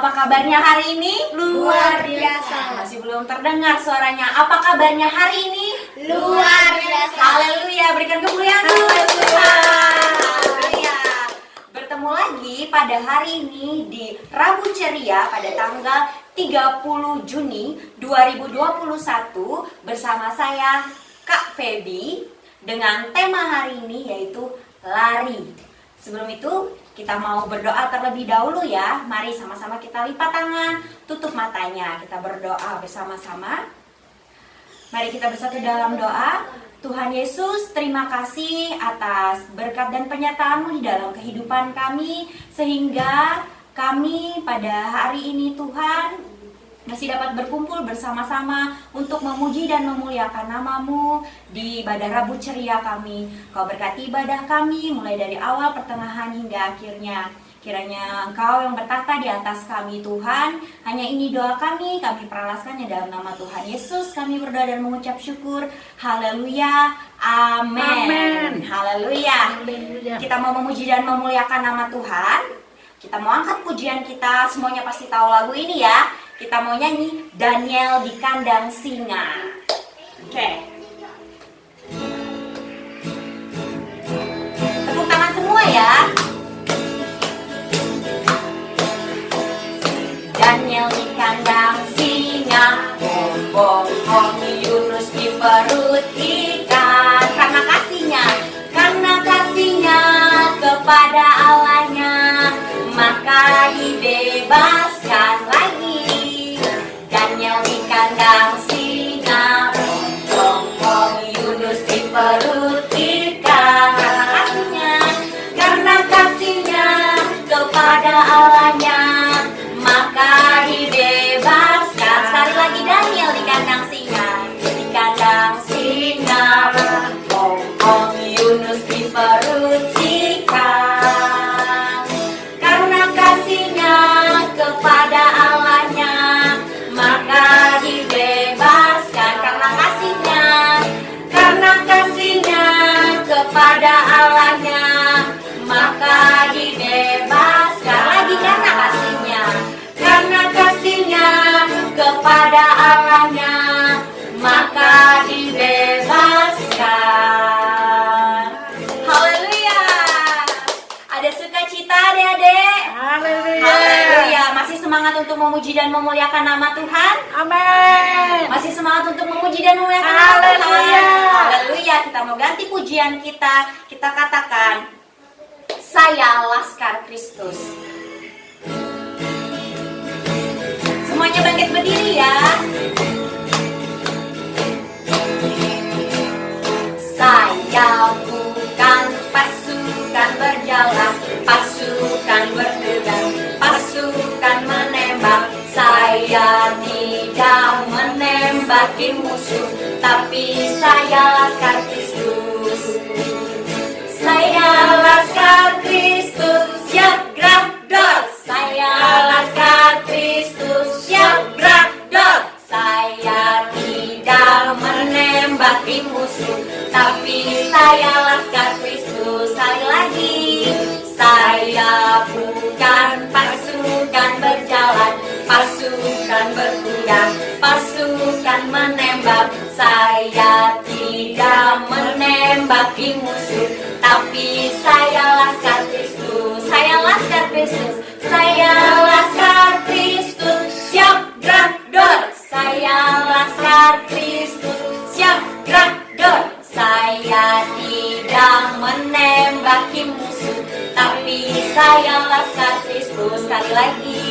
Apa kabarnya hari ini? Luar biasa. Masih belum terdengar suaranya. Apa kabarnya hari ini? Luar biasa. Haleluya, berikan kemuliaan dulu. Haleluya. Bertemu lagi pada hari ini di Rabu Ceria pada tanggal 30 Juni 2021 bersama saya Kak Feby dengan tema hari ini yaitu lari. Sebelum itu kita mau berdoa terlebih dahulu ya. Mari sama-sama kita lipat tangan, tutup matanya. Kita berdoa bersama-sama. Mari kita bersatu dalam doa. Tuhan Yesus, terima kasih atas berkat dan penyertaan-Mu di dalam kehidupan kami, sehingga kami pada hari ini Tuhan masih dapat berkumpul bersama-sama untuk memuji dan memuliakan nama-Mu di ibadah Rabu Ceria kami. Kau berkati ibadah kami mulai dari awal, pertengahan hingga akhirnya. Kiranya Engkau yang bertata di atas kami Tuhan. Hanya ini doa kami peralaskannya dalam nama Tuhan Yesus. Kami berdoa dan mengucap syukur. Haleluya. Amin. Haleluya. Kita mau memuji dan memuliakan nama Tuhan. Kita mau angkat pujian kita. Semuanya pasti tahu lagu ini ya. Kita mau nyanyi Daniel di Kandang Singa. Oke. Tepuk tangan semua ya. Daniel di kandang singa, bom Yunus di perut ikan. Karena kasihnya kepada Allahnya, maka dibebaskan lagi. Daniel di kandang singa, bom Yunus di perut ikan. Karena kasihnya kepada Allahnya, maka dibebaskan. Sekali lagi Daniel di kandang singa, bom Yunus di perut ikan. Karena kasihnya kepada Allahnya, maka dibebaskan. Karena kasihnya kepada Allahnya, maka dibebaskan. Lagi karena kasihnya kepada Allahnya, maka dibebaskan. Haleluya. Ada sukacita adik-adik? Haleluya. Masih semangat untuk memuji dan memuliakan nama Tuhan? Amin. Masih semangat untuk memuji dan memuliakan nama Tuhan? Haleluya. Kita mau ganti pujian kita. Kita katakan, saya Laskar Kristus. Semuanya bangkit berdiri ya. Saya bukan pasukan berjalan, pasukan berperang, pasukan menembak. Saya tidak menembaki musuh, tapi saya Laskar Kristus. Saya Laskar Kristus, siap gerak dor. Saya Laskar Kristus, siap gerak dor. Saya tidak menembaki musuh, tapi saya Laskar Kristus. Sekali lagi, saya bukan pasukan berjalan, pasukan berkuda, pasukan menembak. Saya tidak menembaki musuh, tapi saya Laskar Kristus. Saya Laskar Kristus. Saya Laskar Kristus, siap gerak dor. Saya Laskar Kristus, siap gerak dor. Saya tidak menembaki musuh, tapi saya Laskar Kristus. Sekali lagi,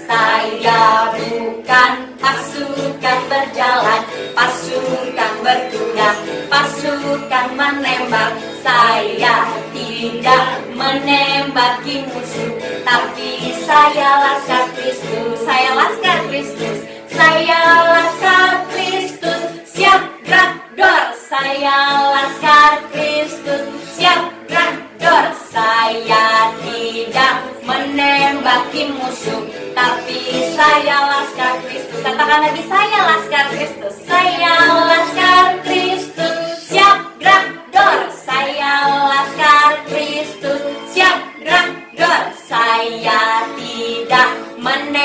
saya bukan pasukan berjalan, pasukan berkuda, pasukan menembak. Saya tidak menembaki musuh, tapi saya Laskar Kristus. Saya Laskar Kristus. Saya Laskar Kristus, siap gerak dor. Saya Laskar Kristus, siap gerak dor. Saya tidak menembaki musuh, tapi saya Laskar Kristus. Katakan lagi, saya Laskar Kristus. Saya Laskar Kristus, siap gerak dor. Saya Laskar Kristus, siap gerak dor. Saya tidak menembaki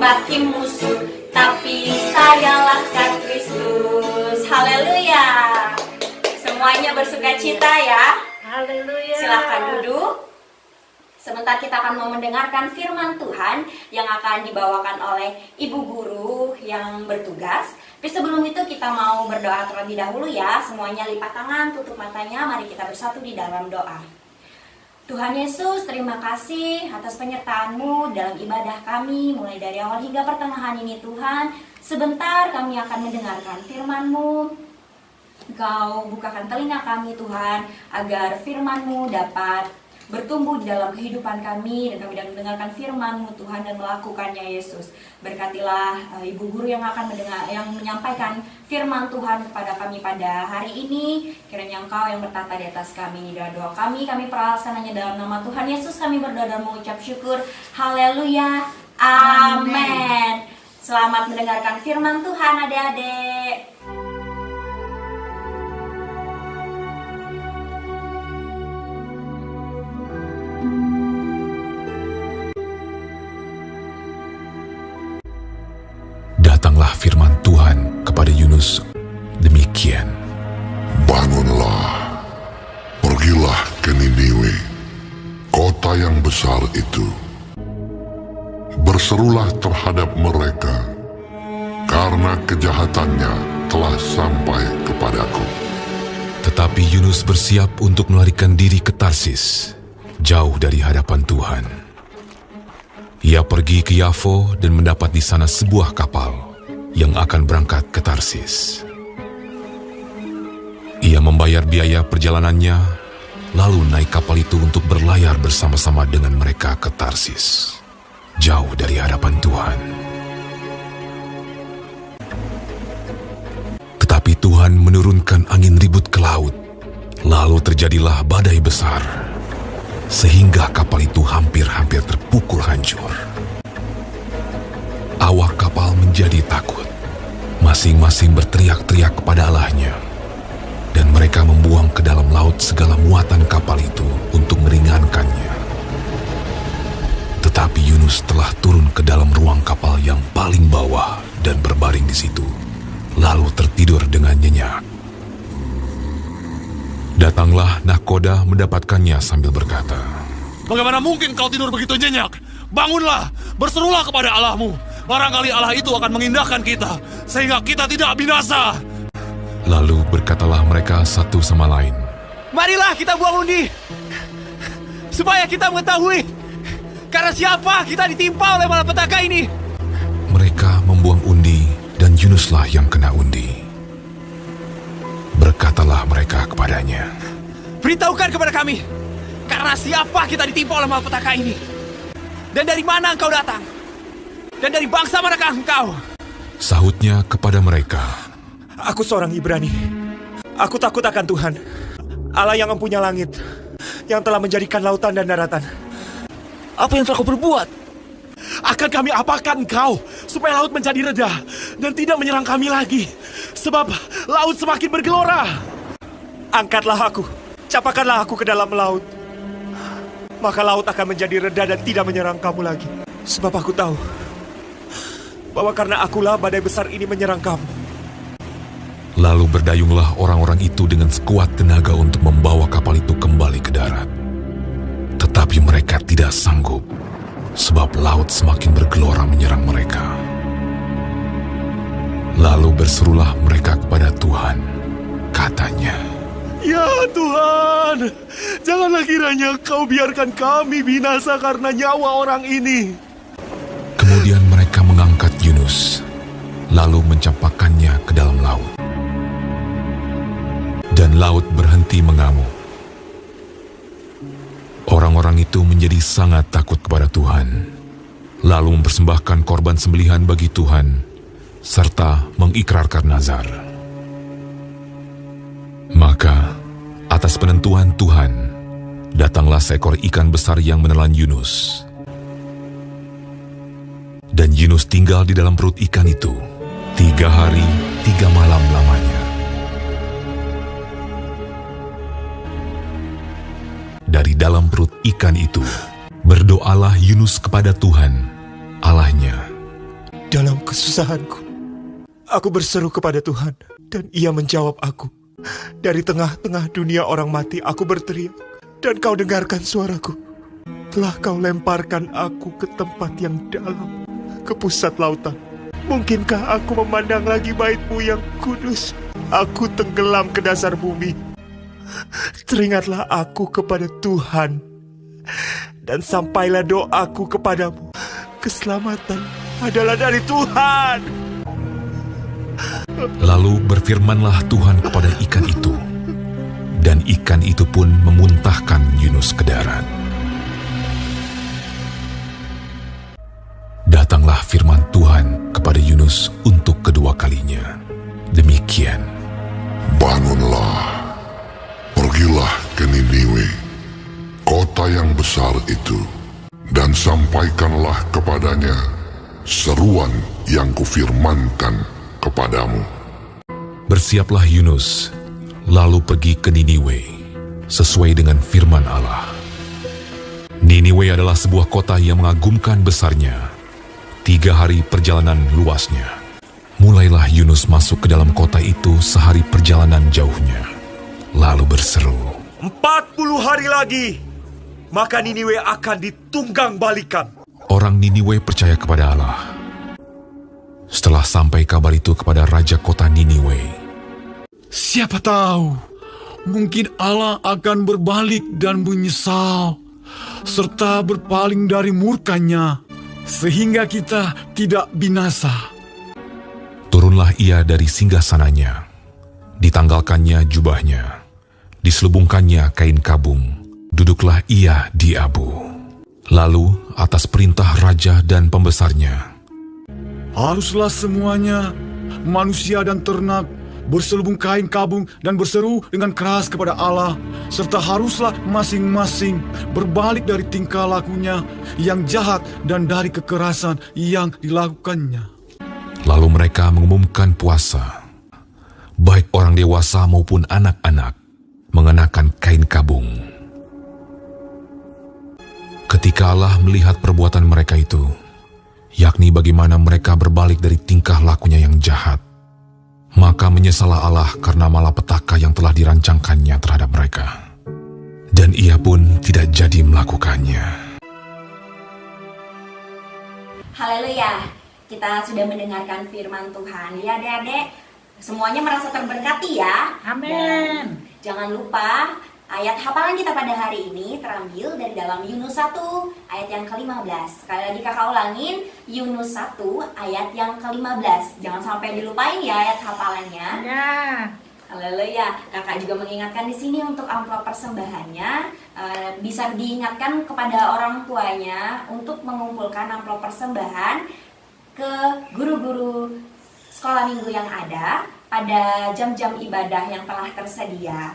hakim musuh, tapi saya laskar Kristus. Haleluya. Semuanya bersuka cita ya. Haleluya. Silahkan duduk. Sebentar kita akan mau mendengarkan firman Tuhan yang akan dibawakan oleh Ibu Guru yang bertugas. Tapi sebelum itu kita mau berdoa terlebih dahulu ya. Semuanya lipat tangan, tutup matanya, mari kita bersatu di dalam doa. Tuhan Yesus, terima kasih atas penyertaan-Mu dalam ibadah kami mulai dari awal hingga pertengahan ini Tuhan. Sebentar kami akan mendengarkan firman-Mu. Engkau bukakan telinga kami Tuhan agar firman-Mu dapat bertumbuh di dalam kehidupan kami dan kami dapat mendengarkan firman-Mu Tuhan dan melakukannya Yesus. Berkatilah Ibu Guru yang akan menyampaikan firman Tuhan kepada kami pada hari ini. Kiranya Engkau yang bertata di atas kami. Doa doa kami peralasan hanya dalam nama Tuhan Yesus kami berdoa dan mengucap syukur. Haleluya. Amin. Selamat mendengarkan firman Tuhan adik-adik. Datanglah firman Tuhan kepada Yunus demikian. Bangunlah, pergilah ke Niniwe, kota yang besar itu. Berserulah terhadap mereka, karena kejahatannya telah sampai kepadaku. Tetapi Yunus bersiap untuk melarikan diri ke Tarsis, jauh dari hadapan Tuhan. Ia pergi ke Yafo dan mendapat di sana sebuah kapal yang akan berangkat ke Tarsis. Ia membayar biaya perjalanannya, lalu naik kapal itu untuk berlayar bersama-sama dengan mereka ke Tarsis, jauh dari hadapan Tuhan. Tetapi Tuhan menurunkan angin ribut ke laut, lalu terjadilah badai besar, sehingga kapal itu hampir-hampir terpukul hancur. Awak kapal menjadi takut, masing-masing berteriak-teriak kepada Allahnya, dan mereka membuang ke dalam laut segala muatan kapal itu untuk meringankannya. Tetapi Yunus telah turun ke dalam ruang kapal yang paling bawah dan berbaring di situ, lalu tertidur dengan nyenyak. Datanglah nahkoda mendapatkannya sambil berkata, "Bagaimana mungkin kau tidur begitu nyenyak? Bangunlah, berserulah kepada Allahmu. Barangkali Allah itu akan mengindahkan kita, sehingga kita tidak binasa." Lalu berkatalah mereka satu sama lain, "Marilah kita buang undi, supaya kita mengetahui karena siapa kita ditimpa oleh malapetaka ini." Mereka membuang undi dan Yunuslah yang kena undi. Berkatalah mereka kepadanya, "Beritahukan kepada kami, karena siapa kita ditimpa oleh malapetaka ini? Dan dari mana engkau datang? Dan dari bangsa manakah engkau?" Sahutnya kepada mereka, "Aku seorang Ibrani. Aku takut akan Tuhan, Allah yang mempunyai langit, yang telah menjadikan lautan dan daratan." "Apa yang telah kau berbuat? Akan kami apakan engkau, supaya laut menjadi reda dan tidak menyerang kami lagi? Sebab laut semakin bergelora." "Angkatlah aku, capakanlah aku ke dalam laut. Maka laut akan menjadi reda dan tidak menyerang kamu lagi. Sebab aku tahu bahwa karena akulah badai besar ini menyerang kamu." Lalu berdayunglah orang-orang itu dengan sekuat tenaga untuk membawa kapal itu kembali ke darat. Tetapi mereka tidak sanggup, sebab laut semakin bergelora menyerang mereka. Lalu berserulah mereka kepada Tuhan, katanya, "Ya Tuhan, janganlah kiranya kau biarkan kami binasa karena nyawa orang ini." Kemudian mereka mengangkat Yunus, lalu mencampakkannya ke dalam laut. Dan laut berhenti mengamuk. Orang-orang itu menjadi sangat takut kepada Tuhan, lalu mempersembahkan korban sembelihan bagi Tuhan, serta mengikrarkan nazar. Maka, atas penentuan Tuhan, datanglah seekor ikan besar yang menelan Yunus. Dan Yunus tinggal di dalam perut ikan itu 3 hari 3 malam lamanya. Dari dalam perut ikan itu, berdoalah Yunus kepada Tuhan, Allahnya, dalam kesusahanku. Aku berseru kepada Tuhan, dan Ia menjawab aku. Dari tengah-tengah dunia orang mati, aku berteriak, dan Kau dengarkan suaraku. Telah Kau lemparkan aku ke tempat yang dalam, ke pusat lautan. Mungkinkah aku memandang lagi bait-Mu yang kudus? Aku tenggelam ke dasar bumi. Teringatlah aku kepada Tuhan, dan sampailah doaku kepadamu. Keselamatan adalah dari Tuhan. Lalu berfirmanlah Tuhan kepada ikan itu, dan ikan itu pun memuntahkan Yunus ke darat. Datanglah firman Tuhan kepada Yunus untuk kedua kalinya. Demikian. Bangunlah, pergilah ke Niniwe, kota yang besar itu, dan sampaikanlah kepadanya seruan yang kufirmankan kepadamu. Bersiaplah Yunus, lalu pergi ke Niniwe, sesuai dengan firman Allah. Niniwe adalah sebuah kota yang mengagumkan besarnya. 3 hari perjalanan luasnya. Mulailah Yunus masuk ke dalam kota itu sehari perjalanan jauhnya. Lalu berseru, 40 hari lagi, maka Niniwe akan ditunggang balikan. orang Niniwe percaya kepada Allah. Setelah sampai kabar itu kepada raja kota Niniwe, Siapa tahu, mungkin Allah akan berbalik dan menyesal, serta berpaling dari murkanya, sehingga kita tidak binasa. turunlah ia dari singgasananya, ditanggalkannya jubahnya, diselubungkannya kain kabung, duduklah ia di abu. Lalu atas perintah raja dan pembesarnya, Haruslah semuanya, manusia dan ternak, berselubung kain kabung dan berseru dengan keras kepada Allah, serta haruslah masing-masing berbalik dari tingkah lakunya yang jahat dan dari kekerasan yang dilakukannya. lalu mereka mengumumkan puasa. Baik orang dewasa maupun anak-anak mengenakan kain kabung. Ketika Allah melihat perbuatan mereka itu, yakni bagaimana mereka berbalik dari tingkah lakunya yang jahat, maka menyesallah Allah karena malapetaka yang telah dirancangkannya terhadap mereka. Dan ia pun tidak jadi melakukannya. Haleluya, kita sudah mendengarkan firman Tuhan. Ya adik-adik, semuanya merasa terberkati ya. Amin. Jangan lupa, ayat hafalan kita pada hari ini terambil dari dalam Yunus 1 ayat yang ke-15. Sekali lagi kakak ulangin, Yunus 1 ayat yang ke-15. Jangan sampai dilupain ya ayat hafalannya. Ya. Haleluya. Kakak juga mengingatkan di sini untuk amplop persembahannya bisa diingatkan kepada orang tuanya untuk mengumpulkan amplop persembahan ke guru-guru sekolah minggu yang ada pada jam-jam ibadah yang telah tersedia.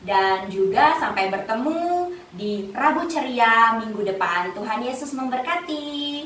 Dan juga sampai bertemu di Rabu Ceria minggu depan. Tuhan Yesus memberkati.